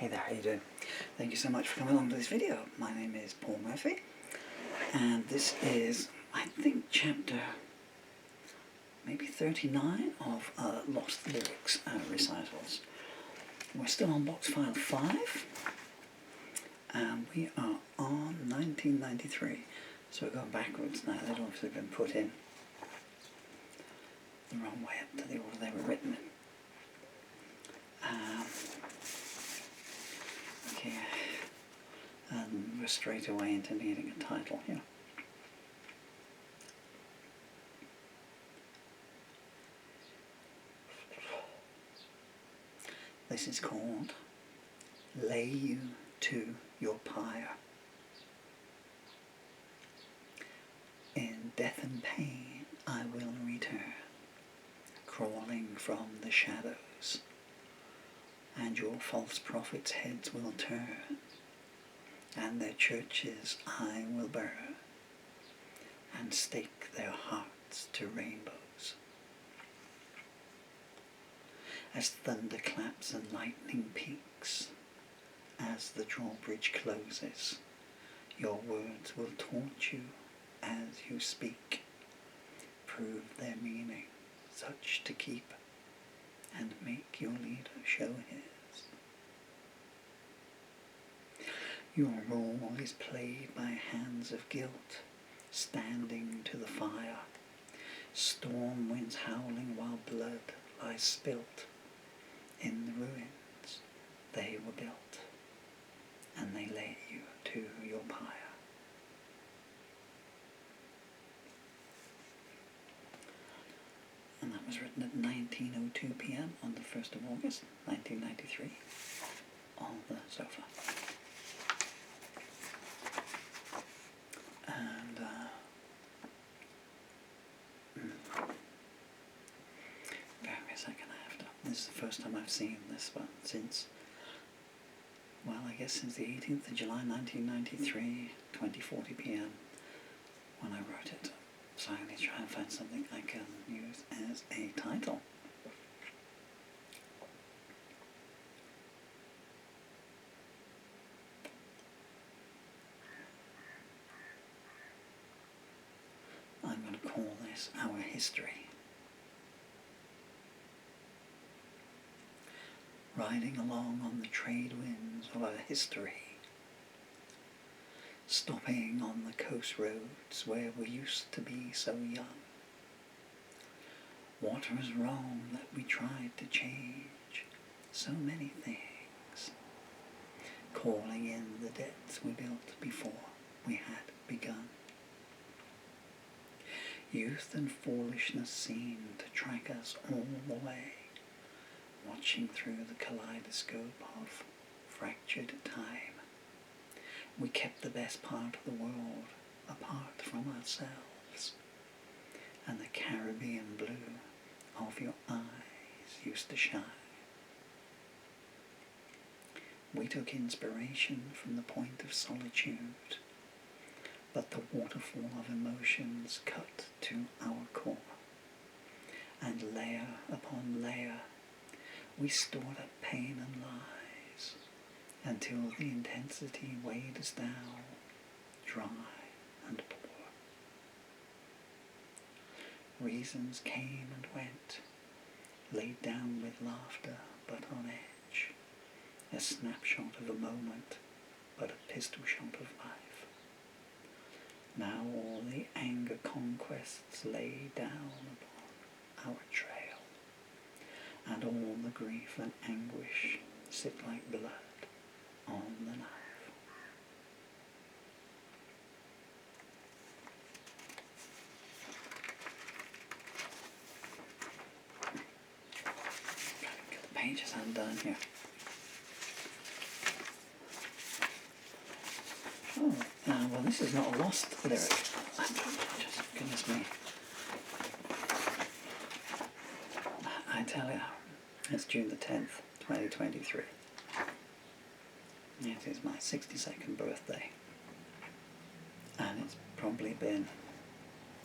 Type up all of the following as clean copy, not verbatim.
Hey there, how you doing? Thank you so much for coming along to this video. My name is Paul Murphy, and this is, I think, chapter maybe 39 of Lost Lyrics recitals. We're still on box file 5, and we are on 1993. So we're going backwards now. They'd obviously been put in the wrong way up to the order they were written in. Okay, and we're straight away into needing a title here. This is called Lay You to Your Pyre. In death and pain I will return, crawling from the shadows, and your false prophets' heads will turn, and their churches I will burn, and stake their hearts to rainbows. As thunder claps and lightning peaks, as the drawbridge closes, your words will taunt you as you speak, prove their meaning such to keep, and make your leader show his. Your role is played by hands of guilt, standing to the fire, storm winds howling while blood lies spilt. In the ruins they were built, and they lay you to your pyre. And that was written at 19:02 p.m. on the 1st of August 1993 on the sofa. And bear me a second, this is the first time I've seen this one since, well, I guess since the 18th of July 1993, 20:40 p.m. when I wrote it. So I'm going to try and find something I can use as a title. I'm going to call this Our History. Riding along on the trade winds of our history, stopping on the coast roads where we used to be so young. What was wrong that we tried to change so many things, calling in the debts we built before we had begun. Youth and foolishness seemed to track us all the way, watching through the kaleidoscope of fractured time. We kept the best part of the world apart from ourselves, and the Caribbean blue of your eyes used to shine. We took inspiration from the point of solitude, but the waterfall of emotions cut to our core, and layer upon layer we stored up pain and lies, until the intensity weighed us down, dry and poor. Reasons came and went, laid down with laughter but on edge, a snapshot of a moment but a pistol shot of life. Now all the anger conquests lay down upon our trail, and all the grief and anguish sit like blood on the knife. Get the pages undone here. Oh, well, this is not a lost lyric. Just goodness me. I tell you, it's June the 10th, 2023. It is my 62nd birthday, and it's probably been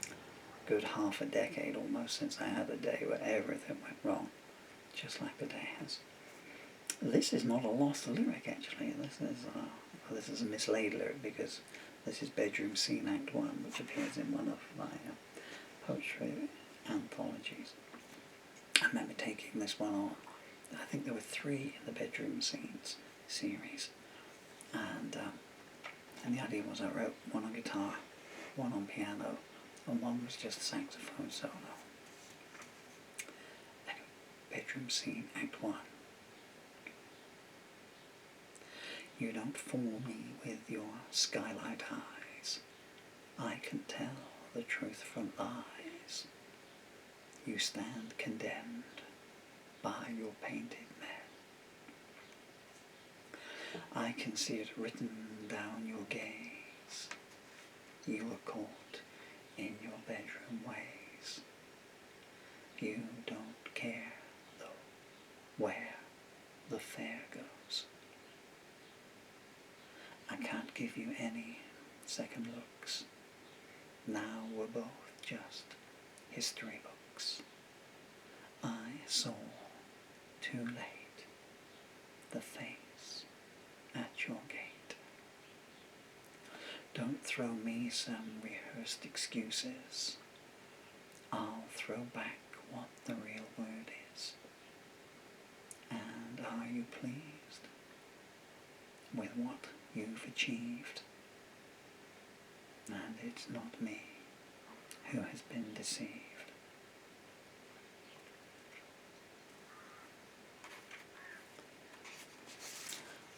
a good half a decade almost since I had a day where everything went wrong, just like the day has. This is not a lost lyric, actually. This is a mislaid lyric, because this is Bedroom Scene Act 1, which appears in one of my poetry anthologies. I remember taking this one on. I think there were 3 in the Bedroom Scenes series, and the idea was I wrote one on guitar, one on piano, and one was just saxophone solo. Anyway, Bedroom Scene Act 1. You don't fool me with your skylight eyes. I can tell the truth from lies. You stand condemned by your painted men. I can see it written down your gaze. You are caught in your bedroom ways. You don't care, though, where the fair goes. I can't give you any second looks. Now we're both just history books. I saw too late the face at your gate. Don't throw me some rehearsed excuses. I'll throw back what the real word is. And are you pleased with what you've achieved? And it's not me who has been deceived.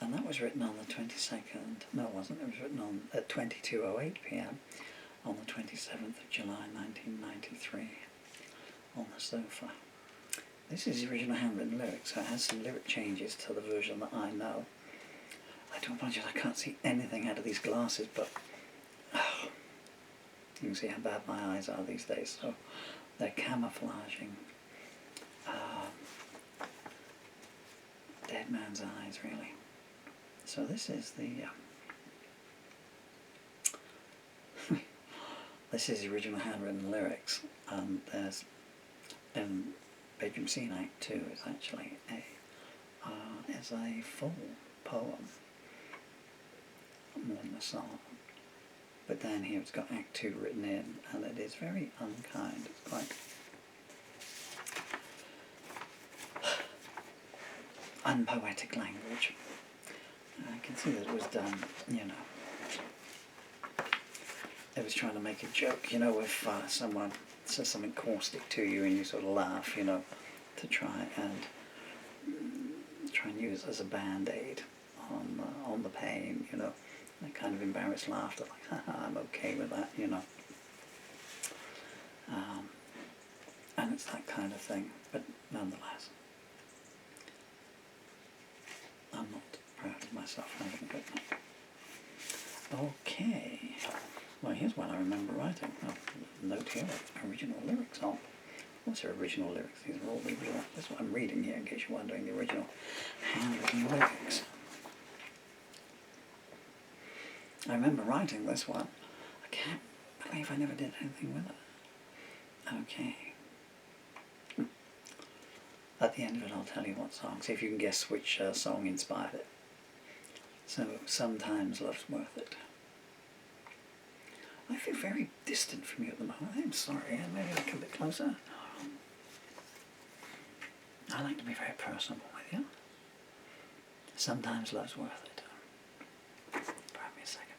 And that was written on the 22nd, no it wasn't, it was written on at 22:08 p.m. on the 27th of July 1993 on the sofa. This is the original handwritten lyrics, so it has some lyric changes to the version that I know. I do apologise, I can't see anything out of these glasses, but you can see how bad my eyes are these days, so they're camouflaging dead man's eyes, really. So this is the this is the original handwritten lyrics. There's Bedroom Scene Act 2 is actually a full poem, more than a song. But down here it's got Act 2 written in, and it is very unkind. It's quite unpoetic language. I can see that it was done, you know. It was trying to make a joke, you know, if someone says something caustic to you and you sort of laugh, you know, to try and use it as a band-aid on the pain, you know. That kind of embarrassed laughter, like, haha, I'm okay with that, you know. And it's that kind of thing, but nonetheless, I'm not proud of myself for having written it. Okay, well here's one I remember writing. Note here, original lyrics on. What's the original lyrics? These are all the original. That's what I'm reading here, in case you're wondering, the original handwritten lyrics. I remember writing this one. I can't believe I never did anything with it. Okay. At the end of it I'll tell you what song, see if you can guess which song inspired it. So, Sometimes Love's Worth It. I feel very distant from you at the moment. I'm sorry, maybe I'll come a bit closer. I like to be very personable with you. Sometimes Love's Worth It. Pardon me a second.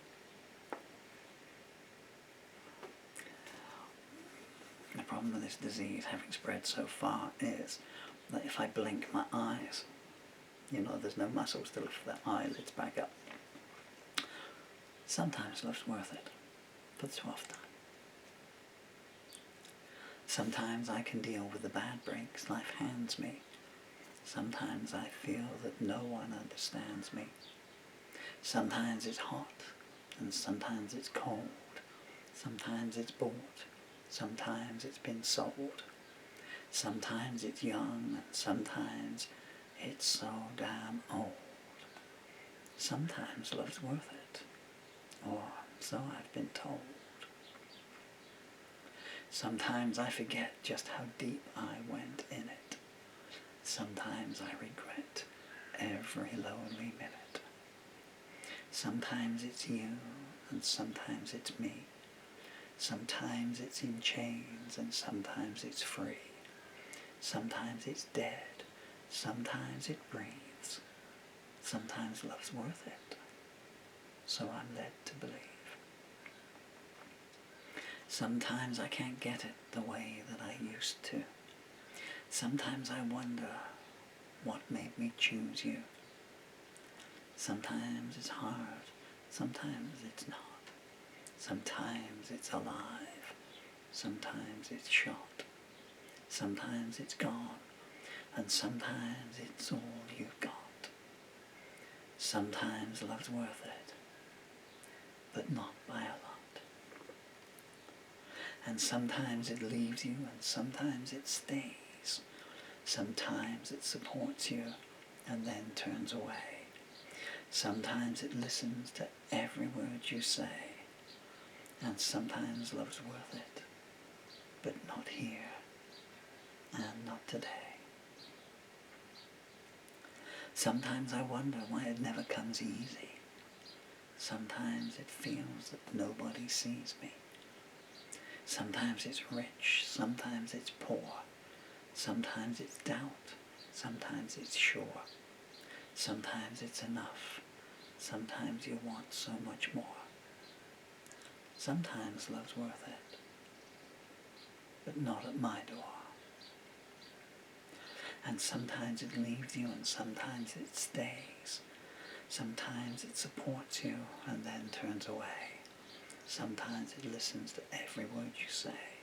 The problem with this disease, having spread so far, is that if I blink my eyes, you know, there's no muscles to lift the eyelids back up. Sometimes love's worth it, but too often. Sometimes I can deal with the bad breaks life hands me. Sometimes I feel that no one understands me. Sometimes it's hot, and sometimes it's cold. Sometimes it's bought, sometimes it's been sold. Sometimes it's young, and sometimes it's so damn old. Sometimes love's worth it, or so I've been told. Sometimes I forget just how deep I went in it. Sometimes I regret every lonely minute. Sometimes it's you, and sometimes it's me. Sometimes it's in chains, and sometimes it's free. Sometimes it's dead, sometimes it breathes. Sometimes love's worth it, so I'm led to believe. Sometimes I can't get it the way that I used to. Sometimes I wonder what made me choose you. Sometimes it's hard, sometimes it's not. Sometimes it's alive, sometimes it's shot. Sometimes it's gone, and sometimes it's all you've got. Sometimes love's worth it, but not by a lot. And sometimes it leaves you, and sometimes it stays. Sometimes it supports you, and then turns away. Sometimes it listens to every word you say. And sometimes love's worth it, but not here, and not today. Sometimes I wonder why it never comes easy. Sometimes it feels that nobody sees me. Sometimes it's rich, sometimes it's poor. Sometimes it's doubt, sometimes it's sure. Sometimes it's enough, sometimes you want so much more. Sometimes love's worth it, but not at my door. And sometimes it leaves you, and sometimes it stays. Sometimes it supports you and then turns away. Sometimes it listens to every word you say.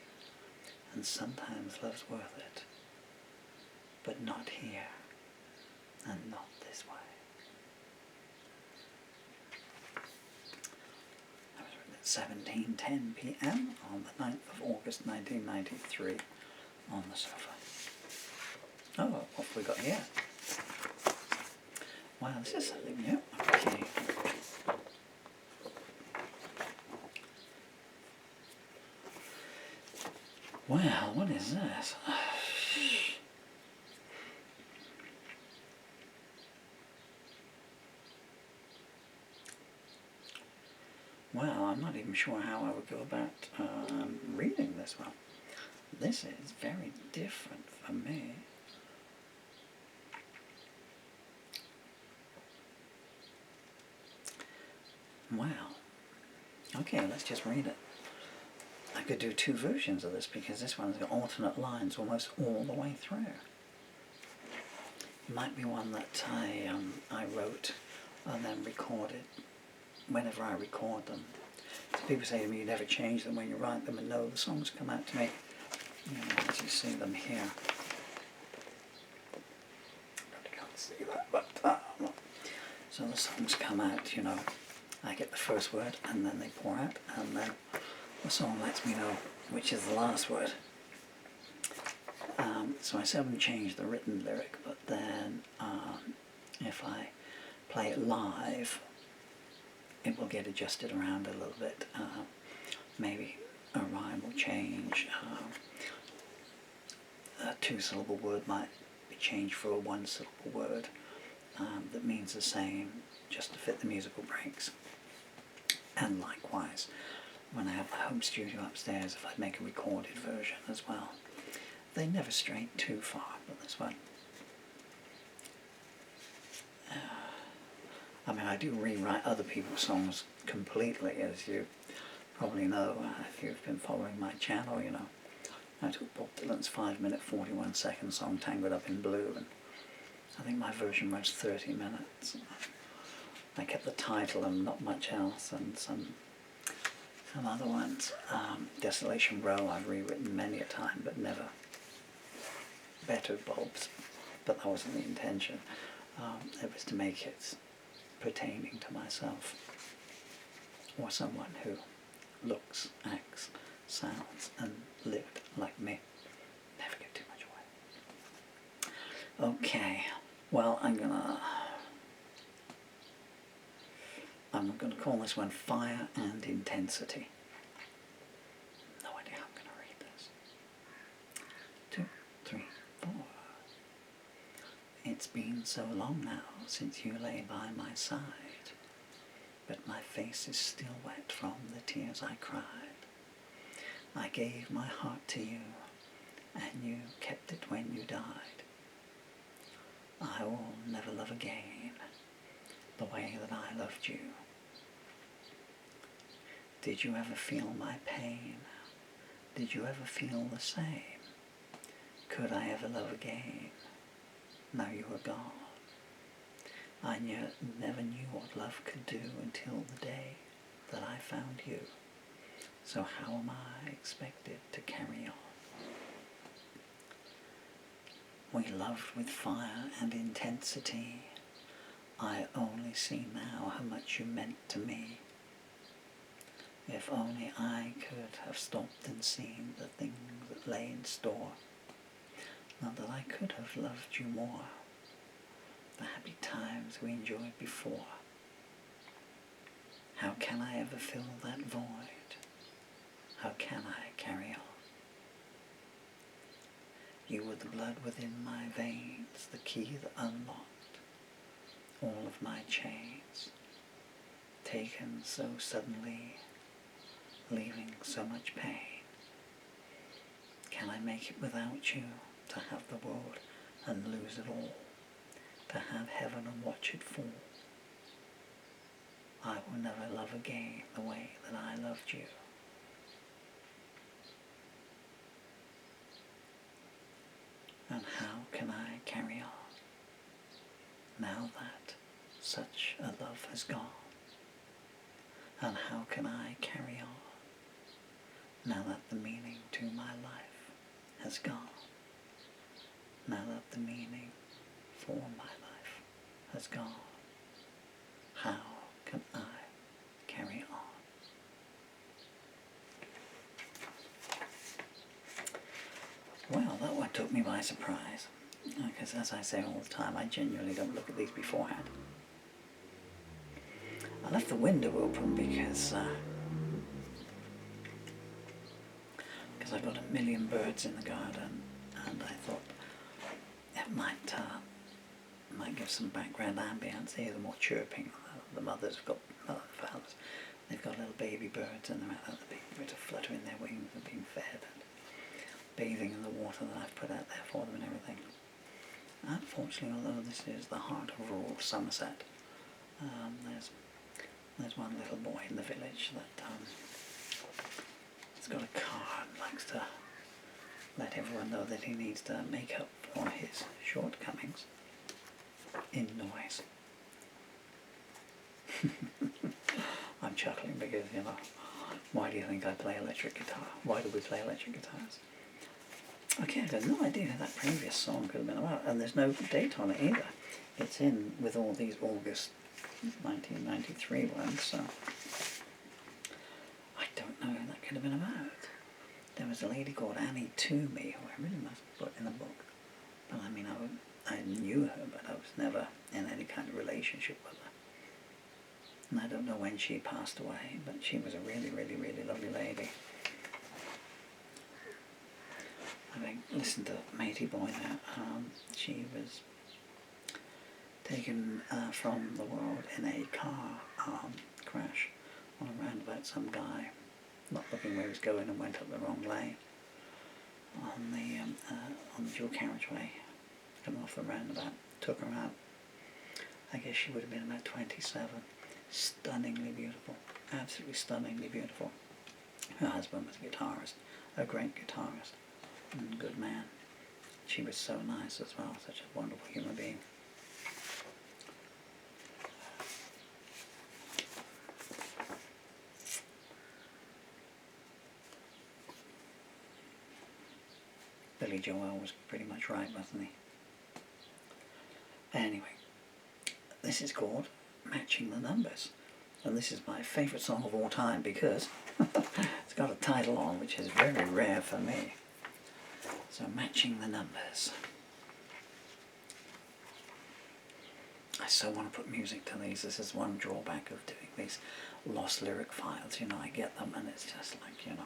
And sometimes love's worth it, but not here, and not this way. That was written at 17:10 p.m. on the 9th of August 1993 on the sofa. Oh, what have we got here? Wow, this is something new. Okay. Wow, what is this? Well, I'm not even sure how I would go about reading this one. This is very different for me. Wow. Okay, let's just read it. I could do two versions of this because this one's got alternate lines almost all the way through. It might be one that I wrote and then recorded whenever I record them. So people say to me, you never change them when you write them, and no, the songs come out to me, you know, as you see them here. Probably can't see that, but so the songs come out, you know. I get the first word and then they pour out, and then the song lets me know which is the last word. So I seldom change the written lyric, but then if I play it live, it will get adjusted around a little bit. Maybe a rhyme will change. A two-syllable word might be changed for a one-syllable word that means the same, just to fit the musical breaks. And likewise, when I have my home studio upstairs, if I make a recorded version as well, they never stray too far, but this one. I mean, I do rewrite other people's songs completely, as you probably know if you've been following my channel, you know. I took Bob Dylan's 5-minute 41-second song Tangled Up in Blue, and I think my version runs 30 minutes. I kept the title and not much else, and some other ones. Desolation Row I've rewritten many a time, but never bettered Bob's. But that wasn't the intention. It was to make it pertaining to myself, or someone who looks, acts, sounds, and lived like me. Never give too much away. Okay, well, I'm gonna call this one Fire and Intensity. No idea how I'm gonna read this. 2, 3, 4. It's It's been so long now since you lay by my side, but my face is still wet from the tears I cried. I gave my heart to you, and you kept it when you died. I will never love again the way that I loved you. Did you ever feel my pain? Did you ever feel the same? Could I ever love again? Now you are gone. I never knew what love could do until the day that I found you. So how am I expected to carry on? We loved with fire and intensity. I only see now how much you meant to me. If only I could have stopped and seen the things that lay in store. Not that I could have loved you more. The happy times we enjoyed before. How can I ever fill that void? How can I carry on? You were the blood within my veins, the key that unlocked all of my chains, taken so suddenly, leaving so much pain. Can I make it without you, to have the world and lose it all, to have heaven and watch it fall? I will never love again the way that I loved you. And how can I carry on, now that such a love has gone? And how can I carry on, now that the meaning to my life has gone? Now that the meaning for my life has gone, how can I carry on? Well, that one took me by surprise, because as I say all the time, I genuinely don't look at these beforehand. I left the window open because I've got a million birds in the garden, and I thought it might give some background ambience. Hear them all chirping. The mothers have got fathers. They've got little baby birds, and the baby birds are fluttering their wings and being fed and bathing in the water that I've put out there for them and everything. Unfortunately, although this is the heart of rural Somerset, there's one little boy in the village that has got a car and likes to let everyone know that he needs to make up for his shortcomings in noise. I'm chuckling because, why do you think I play electric guitar? Why do we play electric guitars? Okay, I had no idea who that previous song could have been about, and there's no date on it either. It's in with all these August 1993 ones, so I don't know who that could have been about. There was a lady called Annie Toomey, who I really must put in a book. But I mean, I knew her, but I was never in any kind of relationship with her. And I don't know when she passed away, but she was a really, really, really lovely lady. Having listened to Matey Boy there, she was taken from the world in a car crash on a roundabout. Some guy, not looking where he was going, and went up the wrong lane on the dual carriageway, coming off the roundabout, took her out. I guess she would have been about 27. Stunningly beautiful, absolutely stunningly beautiful. Her husband was a guitarist, a great guitarist, and a good man. She was so nice as well, such a wonderful human being. Billy Joel was pretty much right, wasn't he? Anyway, this is called Matching the Numbers, and this is my favourite song of all time because it's got a title on which is very rare for me. So, Matching the Numbers. I so want to put music to these. This is one drawback of doing these lost lyric files. I get them and it's just like,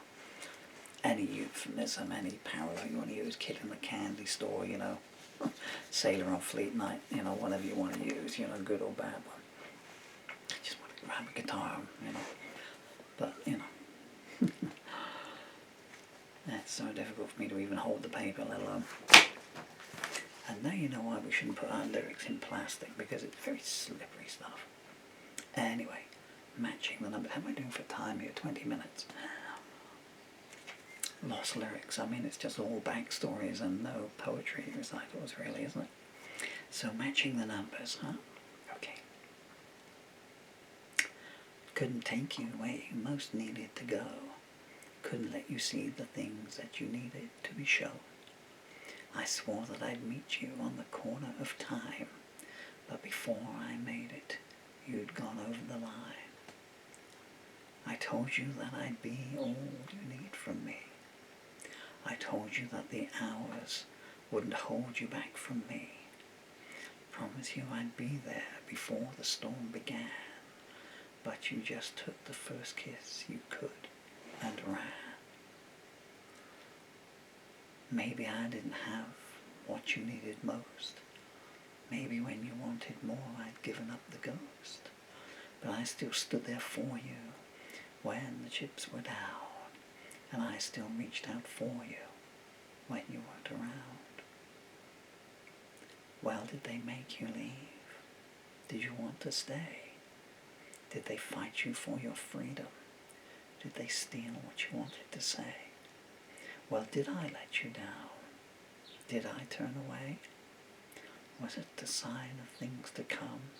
any euphemism, any parallel you want to use, Kid in the Candy Store, Sailor on Fleet Night, you know, whatever you want to use, you know, good or bad one. I just want to grab a guitar, you know, but, you know, it's so difficult for me to even hold the paper, let alone. And now you know why we shouldn't put our lyrics in plastic, because it's very slippery stuff. Anyway, matching the numbers. How am I doing for time here? 20 minutes. Lost lyrics. I mean, it's just all backstories and no poetry recitals, really, isn't it? So matching the numbers, huh? Okay. Couldn't take you where you most needed to go. Couldn't let you see the things that you needed to be shown. I swore that I'd meet you on the corner of time, but before I made it, you'd gone over the line. I told you that I'd be all you need from me. I told you that the hours wouldn't hold you back from me. Promised you I'd be there before the storm began, but you just took the first kiss you could and ran. Maybe I didn't have what you needed most. Maybe when you wanted more, I'd given up the ghost. But I still stood there for you when the chips were down, and I still reached out for you when you weren't around. Well, did they make you leave? Did you want to stay? Did they fight you for your freedom? Did they steal what you wanted to say? Well, did I let you down? Did I turn away? Was it the sign of things to come?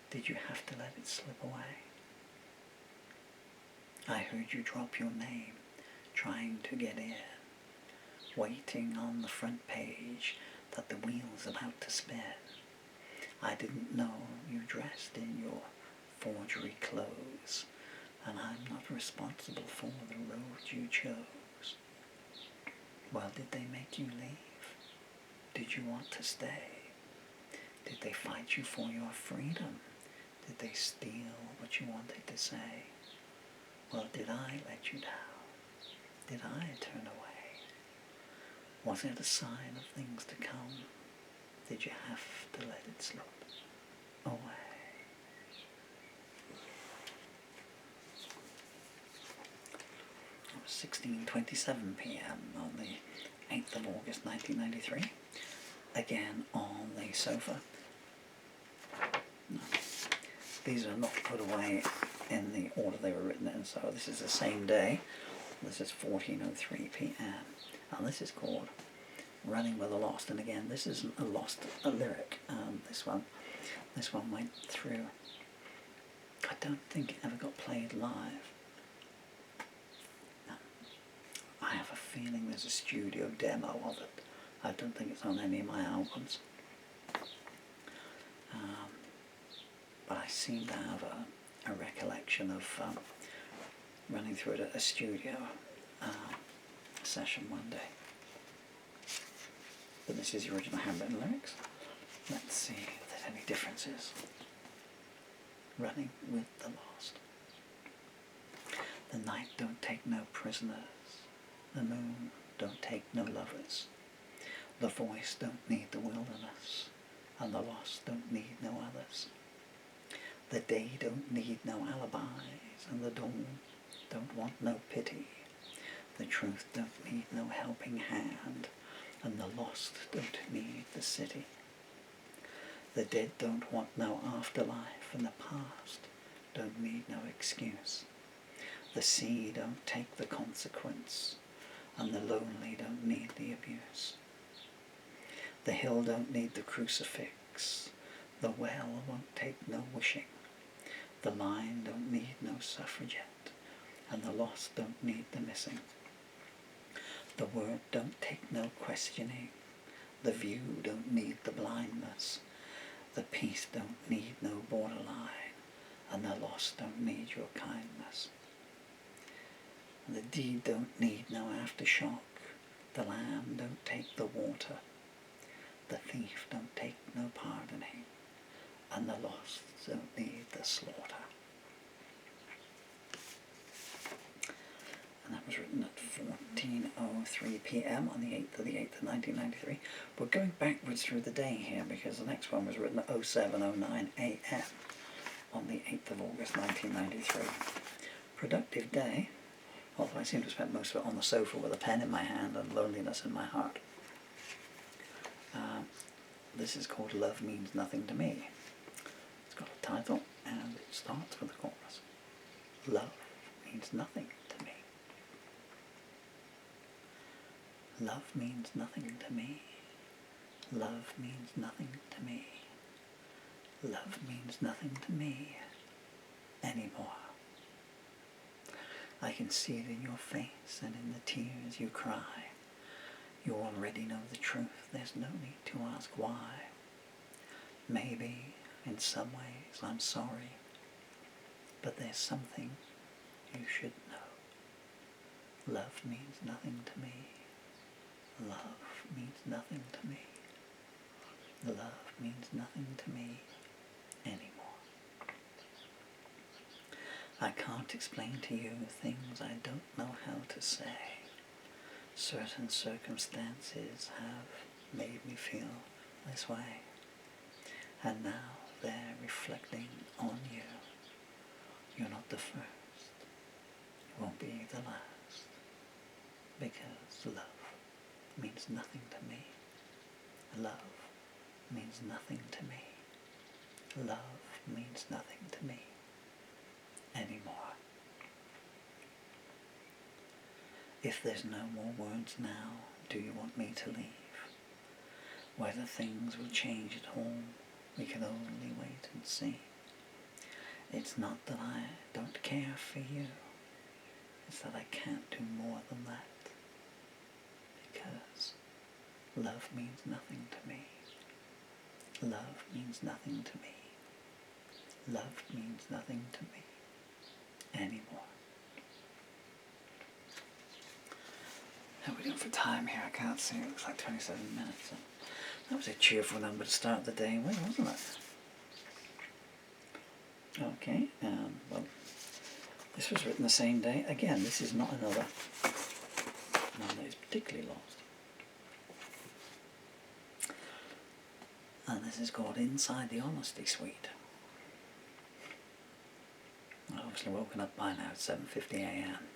Did you have to let it slip away? I heard you drop your name, trying to get in, waiting on the front page that the wheel's about to spin. I didn't know you dressed in your forgery clothes, and I'm not responsible for the road you chose. Well, did they make you leave? Did you want to stay? Did they fight you for your freedom? Did they steal what you wanted to say? Well, did I let you down? Did I turn away? Was it a sign of things to come? Did you have to let it slip away? 16:27 p.m. on the 8th of August 1993. Again on the sofa. No. These are not put away in the order they were written in, so this is the same day. This is 14:03 p.m. and this is called Running with the Lost. And again, this isn't a lyric. This one went through. I don't think it ever got played live. No. I have a feeling there's a studio demo of it. I don't think it's on any of my albums. But I seem to have a recollection of running through it at a studio session one day. But this is the original handwritten lyrics. Let's see if there's any differences. Running with the lost. The night don't take no prisoners. The moon don't take no lovers. The voice don't need the wilderness, and the lost don't need no others. The day don't need no alibis, and the dawn don't want no pity. The truth don't need no helping hand, and the lost don't need the city. The dead don't want no afterlife, and the past don't need no excuse. The sea don't take the consequence, and the lonely don't need the abuse. The hill don't need the crucifix, the well won't take no wishing. The line don't need no suffragette, and the lost don't need the missing. The word don't take no questioning, the view don't need the blindness. The peace don't need no borderline, and the lost don't need your kindness. The deed don't need no aftershock, the lamb don't take the water. The thief don't take no pardoning, and the lost don't need the slaughter. and that was written at 14:03 p.m. on the 8th of the 8th of 1993. We're going backwards through the day here because the next one was written at 07:09 a.m. on the 8th of August 1993. Productive day, although I seem to have spent most of it on the sofa with a pen in my hand and loneliness in my heart. This is called Love Means Nothing to Me. It's got a title and it starts with a chorus. Love means nothing to me. Love means nothing to me. Love means nothing to me. Love means nothing to me anymore. I can see it in your face and in the tears you cry. You already know the truth, there's no need to ask why. Maybe, in some ways, I'm sorry, but there's something you should know. Love means nothing to me. Love means nothing to me. Love means nothing to me anymore. I can't explain to you things I don't know how to say. Certain circumstances have made me feel this way, and now they're reflecting on you. You're not the first, you won't be the last, because love means nothing to me. Love means nothing to me. Love means nothing to me anymore. If there's no more words now, do you want me to leave? Whether things will change at all, we can only wait and see. It's not that I don't care for you, it's that I can't do more than that. Because love means nothing to me. Love means nothing to me. Love means nothing to me anymore. How are we doing for time here? I can't see. It looks like 27 minutes. So that was a cheerful number to start the day with, wasn't it? Okay, well, this was written the same day. Again, this is not another one that is particularly lost. And this is called Inside the Honesty Suite. I've obviously woken up by now at 7:50 a.m.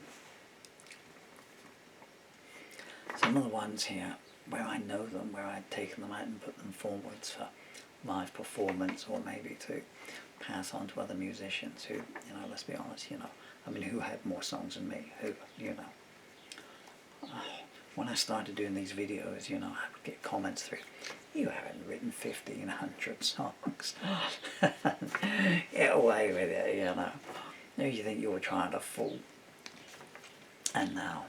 Some of the ones here, where I know them, where I'd taken them out and put them forwards for live performance, or maybe to pass on to other musicians who, let's be honest, who had more songs than me, who, when I started doing these videos, I would get comments through, you haven't written 1,500 songs. Get away with it, You think you were trying to fool. And now,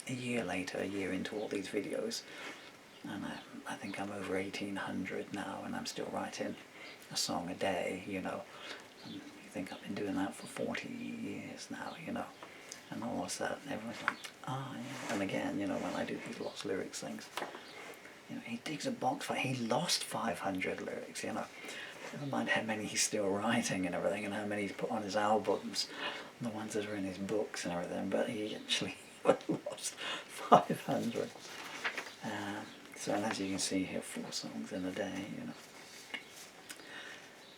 a year later, a year into all these videos, and I think I'm over 1,800 now, and I'm still writing a song a day, and you think I've been doing that for 40 years now, and all of a sudden everyone's like, yeah. And again, when I do these lost lyrics things, he digs a box for, he lost 500 lyrics, Never mind how many he's still writing and everything, and how many he's put on his albums, and the ones that are in his books and everything, but he actually lost 500. So as you can see here, 4 songs in a day,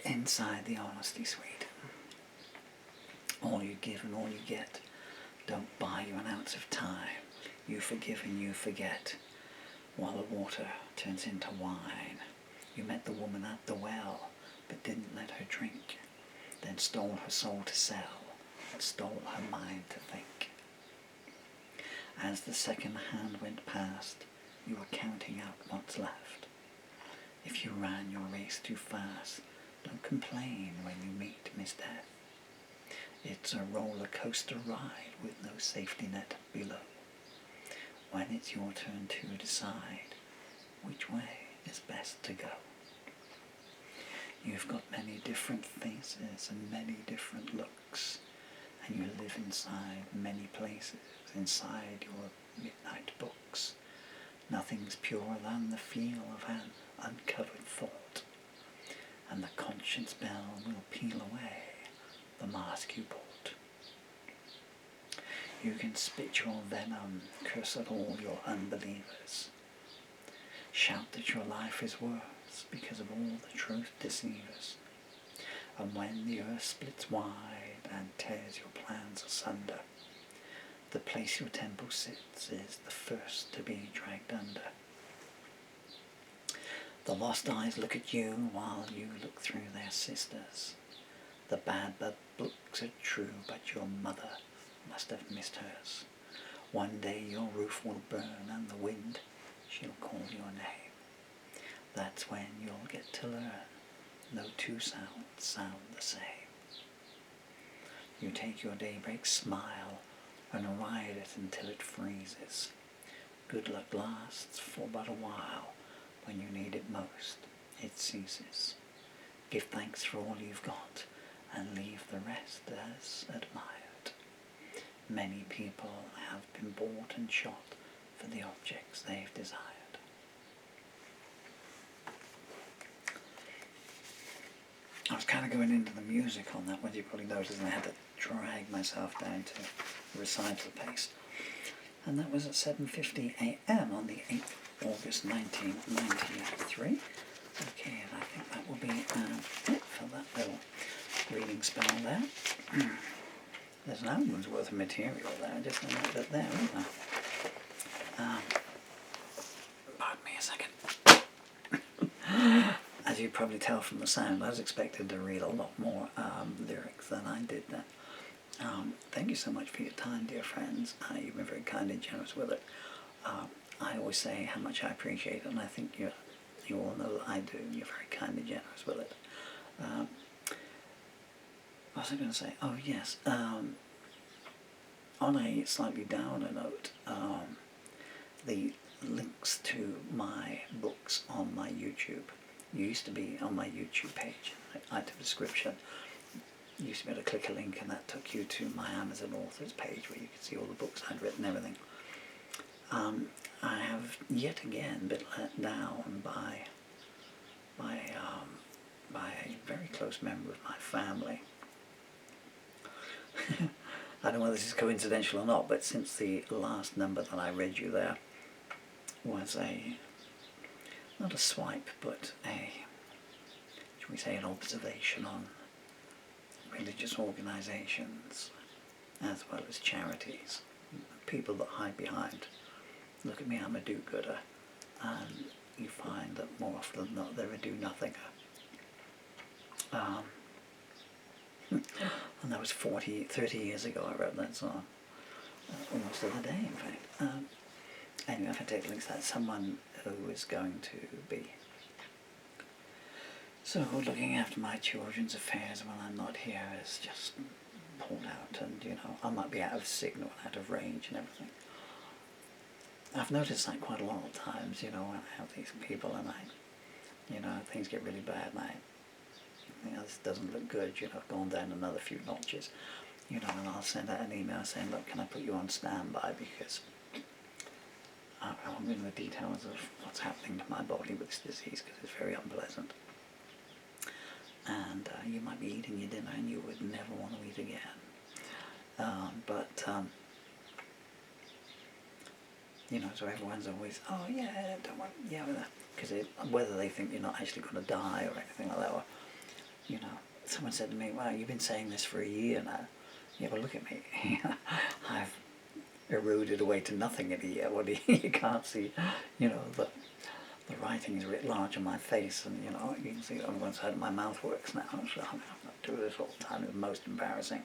Inside the Honesty Suite. All you give and all you get don't buy you an ounce of time. You forgive and you forget, while the water turns into wine. You met the woman at the well, but didn't let her drink, then stole her soul to sell, and stole her mind to think. As the second hand went past, you were counting out what's left. If you ran your race too fast, don't complain when you meet Miss Death. It's a roller coaster ride with no safety net below. When it's your turn to decide which way is best to go. You've got many different faces and many different looks, and you live inside many places, inside your midnight books. Nothing's purer than the feel of an uncovered thought, and the conscience bell will peel away the mask you bought. You can spit your venom, curse at all your unbelievers. Shout that your life is worse because of all the truth deceivers. And when the earth splits wide and tears your plans asunder, the place your temple sits is the first to be dragged under. The lost eyes look at you while you look through their sisters. The bad books are true, but your mother must have missed hers. One day your roof will burn and the wind, she'll call your name. That's when you'll get to learn no two sounds sound the same. You take your daybreak smile and ride it until it freezes. Good luck lasts for but a while. When you need it most, it ceases. Give thanks for all you've got and leave the rest as admired. Many people have been bought and shot for the objects they've desired. I was kind of going into the music on that one, you probably noticed, and I had to drag myself down to recital pace. And that was at 7:50 a.m. on the 8th of August 1993. Okay, and I think that will be it for that little reading spell there. There's an album's worth of material there, just a little bit there, isn't there? Pardon me a second. As you probably tell from the sound, I was expected to read a lot more lyrics than I did then. Thank you so much for your time, dear friends. You've been very kind and generous with it. I always say how much I appreciate it, and I think you all know that I do. You're very kind and generous with it. What was I going to say? Oh yes, on a slightly downer note, the links to my books on my YouTube used to be on my YouTube page, item description. You used to be able to click a link and that took you to my Amazon authors page where you could see all the books I'd written and everything. I have yet again been let down by a very close member of my family. I don't know whether this is coincidental or not, but since the last number that I read you there was not a swipe, but shall we say, an observation on religious organisations as well as charities, people that hide behind, look at me, I'm a do-gooder, and you find that more often than not they're a do-nothinger. And that was 30 years ago I wrote that song, almost the other day in fact. Anyway, I've had to take links to that. Someone who is going to be looking after my children's affairs when I'm not here is just pulled out, and I might be out of signal, out of range and everything. I've noticed that quite a lot of times, when I have these people and things get really bad and this doesn't look good, I've gone down another few notches, and I'll send out an email saying, look, can I put you on standby because I won't go into the details of what's happening to my body with this disease because it's very unpleasant. And you might be eating your dinner and you would never want to eat again. So everyone's always, oh yeah, don't worry, yeah, because whether they think you're not actually going to die or anything like that, or, someone said to me, wow, you've been saying this for a year now. Yeah, but look at me. I've eroded away to nothing in a year. What you can't see, the writing is writ large on my face, and you can see on one side of my mouth works now. So I'm not doing this all the time. It's most embarrassing.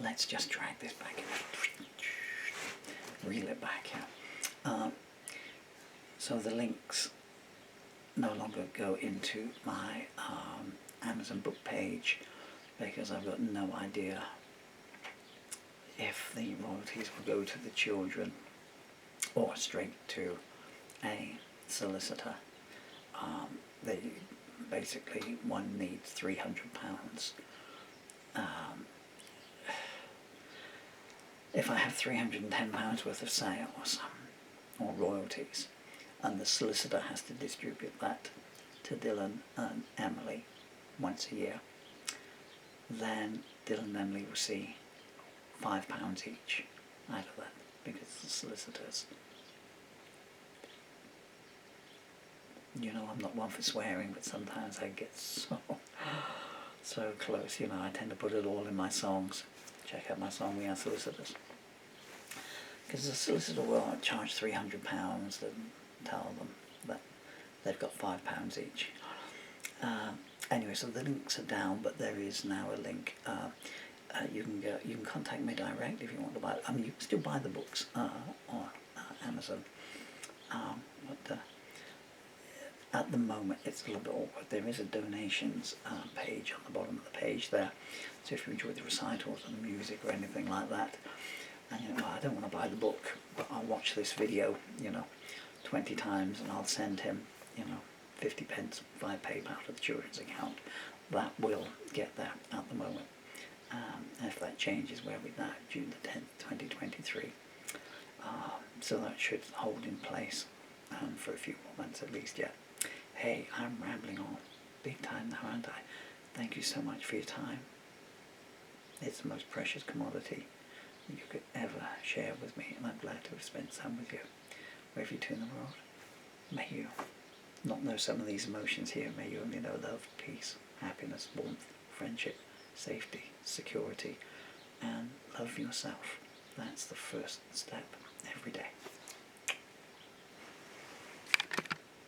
Let's just drag this back in. Reel it back here. So the links no longer go into my Amazon book page because I've got no idea if the royalties will go to the children or straight to a solicitor. They basically, one needs £300. If I have £310 worth of sales or royalties, and the solicitor has to distribute that to Dylan and Emily once a year, then Dylan and Emily will see £5 each out of that, because the solicitors, you know, I'm not one for swearing, but sometimes I get so close, you know, I tend to put it all in my songs. Check out my song, We Are Solicitors. Because the solicitor will charge £300 and tell them that they've got £5 each. Anyway, so the links are down, but there is now a link. You can contact me direct if you want to buy it. I mean, you can still buy the books on Amazon, but at the moment it's a little bit awkward. There is a donations page on the bottom of the page there, so if you enjoy the recitals and the music or anything like that, and you know, I don't want to buy the book, but I'll watch this video, you know, 20 times, and I'll send him, you know, 50p via PayPal to the children's account. That will get there at the moment. And if that changes, where we're now, June the 10th, 2023. So that should hold in place for a few more months at least yet. Hey, I'm rambling on big time now, aren't I? Thank you so much for your time. It's the most precious commodity you could ever share with me, and I'm glad to have spent some with you, wherever you turn the world. May you not know some of these emotions here. May you only know love, peace, happiness, warmth, friendship, safety, security, and love yourself. That's the first step every day.